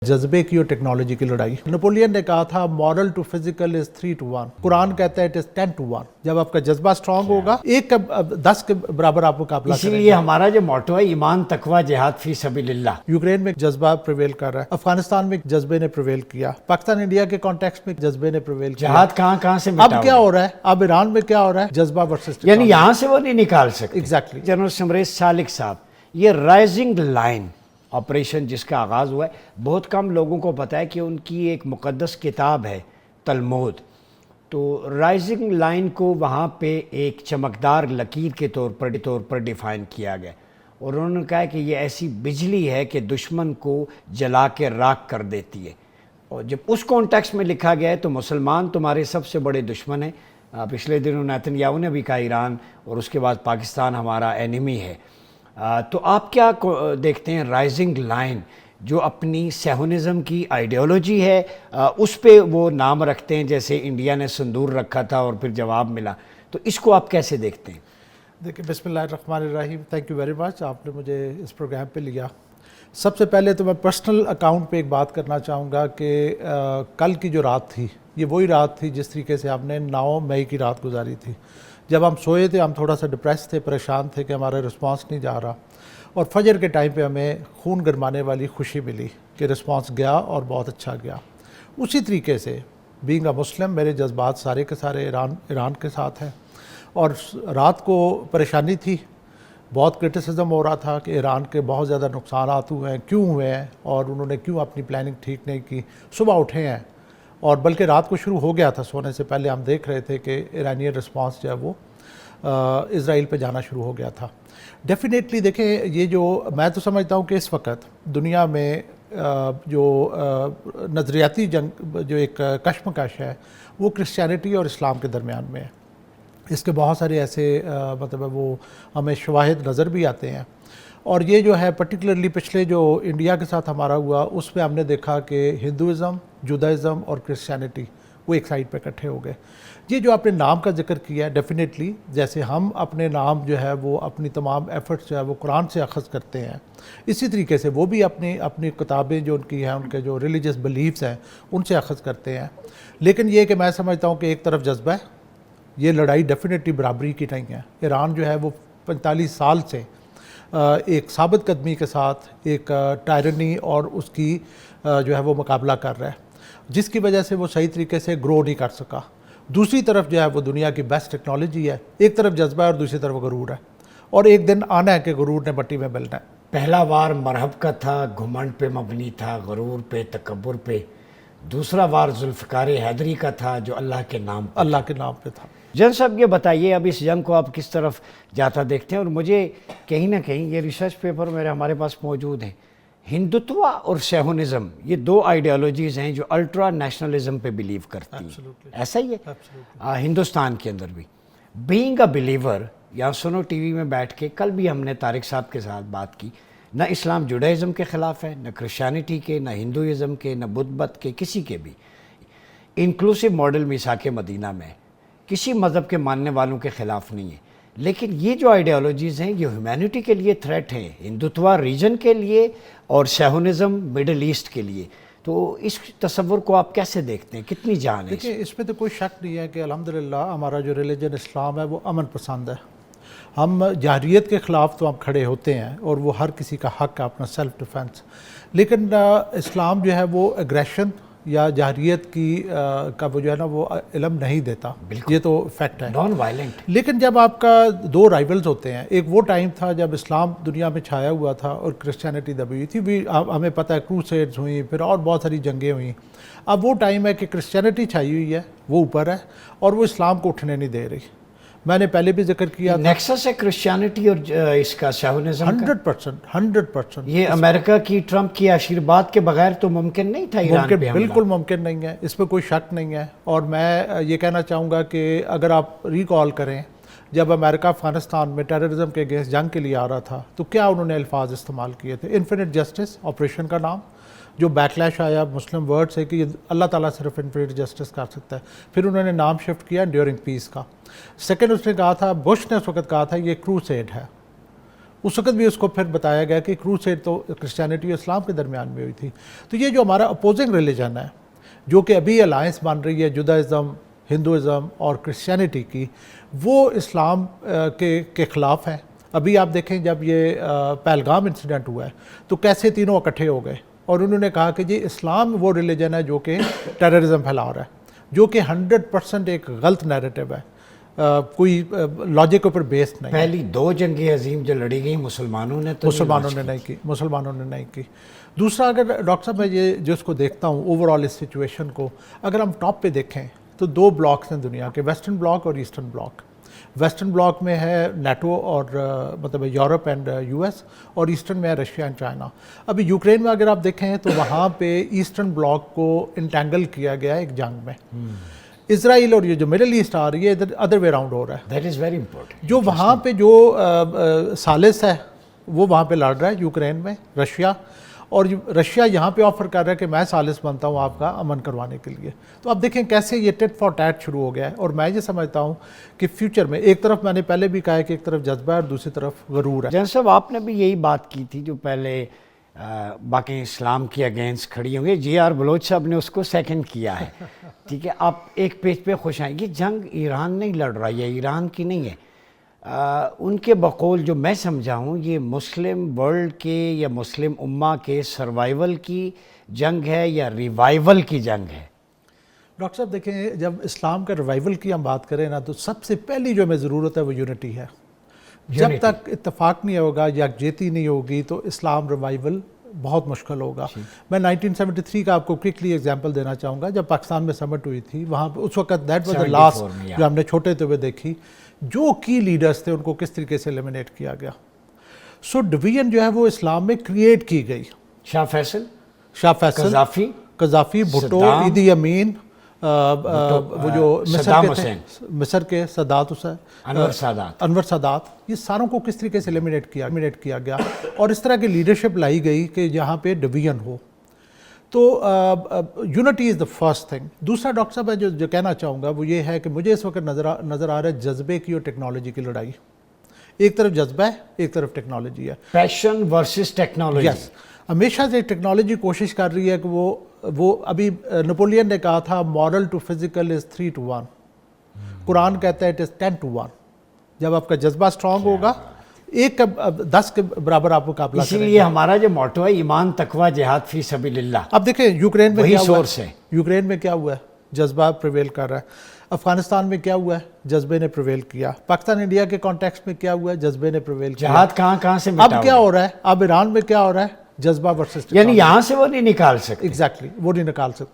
जज्बे की और टेक्नोलॉजी की लड़ाई। नेपोलियन ने कहा था मॉरल टू फिजिकल इज 3-1, कुरान कहता है इट इज 10-1। जब आपका जज्बा स्ट्रांग होगा 10 के बराबर आप मुकाबला करेंगे। इसीलिए हमारा जो मोटो है ईमान तकवा जिहाद फी सबीलिल्लाह। यूक्रेन में जज्बा प्रिवेल कर रहा है, अफगानिस्तान में जज्बे ने प्रिवेल किया, पाकिस्तान इंडिया के कॉन्टेक्स्ट में जज्बे ने प्रिवेल किया। जिहाद कहाँ से अब क्या हो रहा है, अब ईरान में क्या हो रहा है, जज्बा वर्सेस यानी यहाँ से वो नहीं निकाल सकते। एग्जैक्टली। जनरल समरेश सालिक साहब, ये राइजिंग लाइन ऑपरेशन जिसका आगाज़ हुआ है, बहुत कम लोगों को पता है कि उनकी एक मुक़द्दस किताब है तलमूद। तो राइजिंग लाइन को वहाँ पे एक चमकदार लकीर के तौर पर डिफ़ाइन किया गया और उन्होंने कहा कि ये ऐसी बिजली है कि दुश्मन को जला के राख कर देती है। और जब उस कॉन्टेक्स्ट में लिखा गया है तो मुसलमान तुम्हारे सबसे बड़े दुश्मन हैं। पिछले दिनों नेतन्याहू ने भी कहा ईरान और उसके बाद पाकिस्तान हमारा एनिमी है। तो आप क्या देखते हैं राइजिंग लाइन जो अपनी सेहुनिज़म की आइडियोलॉजी है उस पे वो नाम रखते हैं, जैसे इंडिया ने संदूर रखा था और फिर जवाब मिला, तो इसको आप कैसे देखते हैं? देखिए, बिस्मिल्लाहिर्रहमानिर्रहीम, थैंक यू वेरी मच, आपने मुझे इस प्रोग्राम पे लिया। सबसे पहले तो मैं पर्सनल अकाउंट पे एक बात करना चाहूँगा कि कल की जो रात थी ये वही रात थी जिस तरीके से हमने 9 मई की रात गुजारी थी। जब हम सोए थे हम थोड़ा सा डिप्रेस थे, परेशान थे कि हमारा रिस्पांस नहीं जा रहा, और फजर के टाइम पे हमें खून गरमाने वाली खुशी मिली कि रिस्पांस गया और बहुत अच्छा गया। उसी तरीके से बीइंग अ मुस्लिम मेरे जज्बात सारे के सारे ईरान के साथ हैं, और रात को परेशानी थी, बहुत क्रिटिसिज्म हो रहा था कि ईरान के बहुत ज़्यादा नुकसानात हुए हैं, क्यों हुए हैं और उन्होंने क्यों अपनी प्लानिंग ठीक नहीं की। सुबह उठे हैं और बल्कि रात को शुरू हो गया था, सोने से पहले हम देख रहे थे कि ईरानियन रिस्पांस जो है वो इज़राइल पे जाना शुरू हो गया था। डेफिनेटली देखें, ये जो मैं तो समझता हूँ कि इस वक्त दुनिया में जो नज़रियाती जंग जो एक कशमकश है वो क्रिश्चियनिटी और इस्लाम के दरमियान में है। इसके बहुत सारे ऐसे मतलब वो हमें शवाहिद नज़र भी आते हैं, और ये जो है पर्टिकुलरली पिछले जो इंडिया के साथ हमारा हुआ उसमें हमने देखा कि हिंदुज़म, जुदाइज़म और क्रिश्चियनिटी वो एक साइड पे इकट्ठे हो गए। ये जो आपने नाम का जिक्र किया है, डेफिनेटली जैसे हम अपने नाम जो है वो अपनी तमाम एफ़र्ट्स जो है वो कुरान से अखज़ करते हैं, इसी तरीके से वो भी अपनी किताबें जो उनकी हैं, उनके जो रिलीजियस बिलीव्स हैं उनसे अखज़ करते हैं। लेकिन ये कि मैं समझता हूँ कि एक तरफ जज्बा है, ये लड़ाई डेफिनेटली बराबरी की नहीं है। ईरान जो है वो 45 साल से एक साबित कदमी के साथ एक टायरनी और उसकी जो है वो मुकाबला कर रहा है, जिसकी वजह से वो सही तरीके से ग्रो नहीं कर सका। दूसरी तरफ जो है वो दुनिया की बेस्ट टेक्नोलॉजी है, एक तरफ जज्बा है और दूसरी तरफ गरूर है, और एक दिन आना है कि गरूर ने मट्टी में मिलना है। पहला वार मरहब का था, घुमंड पे मबनी था, गरूर पे, तकब्बुर पे। दूसरा वार जुल्फ़िकार हैदरी का था जो अल्लाह के नाम पे था। जन साहब ये बताइए, अब इस जंग को आप किस तरफ जाता देखते हैं? और मुझे कहीं ना कहीं ये रिसर्च पेपर मेरे हमारे पास मौजूद हैं, हिंदुत्व और सेहुनिज़म ये दो आइडियोलॉजीज़ हैं जो अल्ट्रा नेशनलिज्म पे बिलीव करती हैं। ऐसा ही है हिंदुस्तान के अंदर भी। बीइंग अ बिलीवर, यहाँ सुनो टीवी में बैठ के कल भी हमने तारिक साहब के साथ बात की, न इस्लाम जुडाइज़म के ख़िलाफ़ है, न क्रिश्चियनिटी के, न हिंदुइज़म के, न बुद्ध मत के, किसी के भी। इंक्लूसिव मॉडल मिसाक मदीना में किसी मज़हब के मानने वालों के ख़िलाफ़ नहीं है। लेकिन ये जो आइडियोलॉजीज़ हैं ये ह्यूमैनिटी के लिए थ्रेट हैं, हिंदुत्व रीजन के लिए और सेहुनिज़म मिडल ईस्ट के लिए। तो इस तस्वुर को आप कैसे देखते हैं, कितनी जान है? देखिए, इसमें तो कोई शक नहीं है कि अल्हम्दुलिल्लाह हमारा जो रिलीजन इस्लाम है वो अमन पसंद है। हम जाहिरियत के ख़िलाफ़ तो हम खड़े होते हैं और वो हर किसी का हक़ है अपना सेल्फ़ डिफेंस, लेकिन इस्लाम जो है वो एग्रेशन या जाहिरियत की का वो जो है ना वो इल्म नहीं देता, ये तो फैक्ट है, नॉन वायलेंट। लेकिन जब आपका दो राइवल्स होते हैं, एक वो टाइम था जब इस्लाम दुनिया में छाया हुआ था और क्रिश्चियनिटी दबी हुई थी, भी हमें पता है क्रूसेड्स हुई, फिर और बहुत सारी जंगें हुई। अब वो टाइम है कि क्रिश्चियनिटी छाई हुई है, वो ऊपर है और वो इस्लाम को उठने नहीं दे रही। मैंने पहले भी जिक्र किया, नेक्सस है क्रिश्चियनिटी और इसका सेहुनिज़म 100%। ये अमेरिका की ट्रंप की आशीर्वाद के बगैर तो मुमकिन नहीं था ईरान पे हमला। बिल्कुल मुमकिन नहीं है, इस पर कोई शक नहीं है। और मैं ये कहना चाहूँगा कि अगर आप रिकॉल करें, जब अमेरिका अफगानिस्तान में टेररिज्म के अगेंस्ट जंग के लिए आ रहा था तो क्या उन्होंने अल्फाज इस्तेमाल किए थे? इन्फिनिट जस्टिस ऑपरेशन का नाम, जो बैकलैश आया मुस्लिम वर्ड से कि अल्लाह ताला सिर्फ इन्फिनिट जस्टिस कर सकता है। फिर उन्होंने नाम शिफ्ट किया ड्यूरिंग पीस का। सेकेंड उसने कहा था, बुश ने उस वक्त कहा था ये क्रूसेड है, اس وقت بھی اس کو پھر بتایا گیا کہ کروسیڈ تو کرسچینٹی اور اسلام کے درمیان میں ہوئی تھی. تو یہ جو ہمارا اپوزنگ ریلیجن ہے جو کہ ابھی الائنس بن رہی ہے جودائزم، ہندوازم اور کرسچینٹی کی، وہ اسلام کے خلاف ہے. ابھی آپ دیکھیں جب یہ پہلگام انسیڈنٹ ہوا ہے تو کیسے تینوں اکٹھے ہو گئے اور انہوں نے کہا کہ جی اسلام وہ ریلیجن ہے جو کہ ٹیررزم پھیلا رہا ہے، جو کہ 100% ایک غلط نیریٹو ہے، کوئی لاجک کے اوپر بیسڈ نہیں. پہلی 2 جنگیں عظیم جو لڑی گئیں مسلمانوں نے تو مسلمانوں نے نہیں کی. دوسرا اگر ڈاکٹر صاحب میں یہ جو اس کو دیکھتا ہوں اوور آل اس سچویشن کو، اگر ہم ٹاپ پہ دیکھیں تو 2 بلاکس ہیں دنیا کے، ویسٹرن بلاک اور ایسٹرن بلاک. ویسٹرن بلاک میں ہے نیٹو اور مطلب یورپ اینڈ یو ایس، اور ایسٹرن میں ہے رشیا اینڈ چائنا. ابھی یوکرین میں اگر آپ دیکھیں تو وہاں پہ ایسٹرن بلاک کو انٹینگل کیا گیا ہے ایک جنگ میں. اسرائیل اور یہ جو مڈل ایسٹ آ رہی ہے ادھر ادر وے راؤنڈ ہو رہا ہے. That is very important. جو وہاں پہ جو ثالث ہے وہ وہاں پہ لڑ رہا ہے یوکرین میں، رشیا، اور رشیا یہاں پہ آفر کر رہا ہے کہ میں ثالث بنتا ہوں آپ کا امن کروانے کے لیے. تو آپ دیکھیں کیسے یہ ٹٹ فار ٹیٹ شروع ہو گیا ہے. اور میں یہ سمجھتا ہوں کہ فیوچر میں ایک طرف میں نے پہلے بھی کہا ہے کہ ایک طرف جذبہ ہے اور دوسری طرف غرور ہے. جن صاحب آپ نے بھی یہی بات کی تھی جو پہلے باقی اسلام کے اگینسٹ کھڑی ہوں گے، جی آر بلوچ صاحب نے اس کو سیکنڈ کیا ہے. ٹھیک ہے، آپ ایک پیج پہ خوش آئیں گے، جنگ ایران نہیں لڑ رہا ہے، ایران کی نہیں ہے. ان کے بقول جو میں سمجھا ہوں یہ مسلم ورلڈ کے یا مسلم امہ کے سروائیول کی جنگ ہے یا ریوائیول کی جنگ ہے. ڈاکٹر صاحب دیکھیں جب اسلام کا ریوائیول کی ہم بات کریں نا تو سب سے پہلی جو ہمیں ضرورت ہے وہ یونٹی ہے. جب تک اتفاق نہیں ہوگا، یکجہتی نہیں ہوگی تو اسلام ریوائیول بہت مشکل ہوگا. میں 1973 کا آپ کو کوئکلی ایگزامپل دینا چاہوں گا. جب پاکستان میں سمٹ ہوئی تھی وہاں پہ اس وقت دیٹ واز دا لاسٹ جو ہم نے چھوٹے ہوئے دیکھی، جو کی لیڈرز تھے ان کو کس طریقے سے ایلیمنیٹ کیا گیا. سو ڈویژن جو ہے وہ اسلام میں کریٹ کی گئی. شاہ فیصل، قذافی، بھٹو، ایدی امین، وہ جو مصر کے سادات حسین، انور سادات، یہ ساروں کو کس طریقے سے ایلیمنیٹ کیا گیا اور اس طرح کی لیڈرشپ لائی گئی کہ جہاں پہ ڈویژن ہو. تو unity is the first thing. دوسرا ڈاکٹر صاحب میں جو کہنا چاہوں گا وہ یہ ہے کہ مجھے اس وقت نظر آ رہا ہے جذبے کی اور ٹیکنالوجی کی لڑائی. ایک طرف جذبہ ہے، ایک طرف ٹیکنالوجی ہے. پیشن ورسز ٹیکنالوجی. یس، ہمیشہ سے ٹیکنالوجی کوشش کر رہی ہے کہ وہ ابھی نپولین نے کہا تھا مورل ٹو فزیکل از 3:1. قرآن کہتا ہے اٹ از 10:1. جب آپ کا جذبہ اسٹرانگ ہوگا 10 کے برابر آپ مقابلہ کریں گے. اسی لیے ہمارا جو موٹو ہے ایمان، تقوی، جہاد فی سبیل اللہ. اب دیکھیں یوکرین میں وہی کیا ہوا سورس ہے. یوکرین میں کیا ہوا ہے؟ جذبہ پریویل کر رہا ہے. افغانستان میں کیا ہوا ہے؟ جذبے نے پریویل کیا. پاکستان انڈیا کے کانٹیکسٹ میں کیا ہوا ہے؟ جذبے نے پریویل کیا. جہاد کہاں سے اب کیا ہو رہا ہے؟ اب ایران میں کیا ہو رہا ہے؟ جذبہ ورسز یعنی یہاں سے وہ نہیں نکال سکتے. ایگزیکٹلی وہ نہیں نکال سکتے.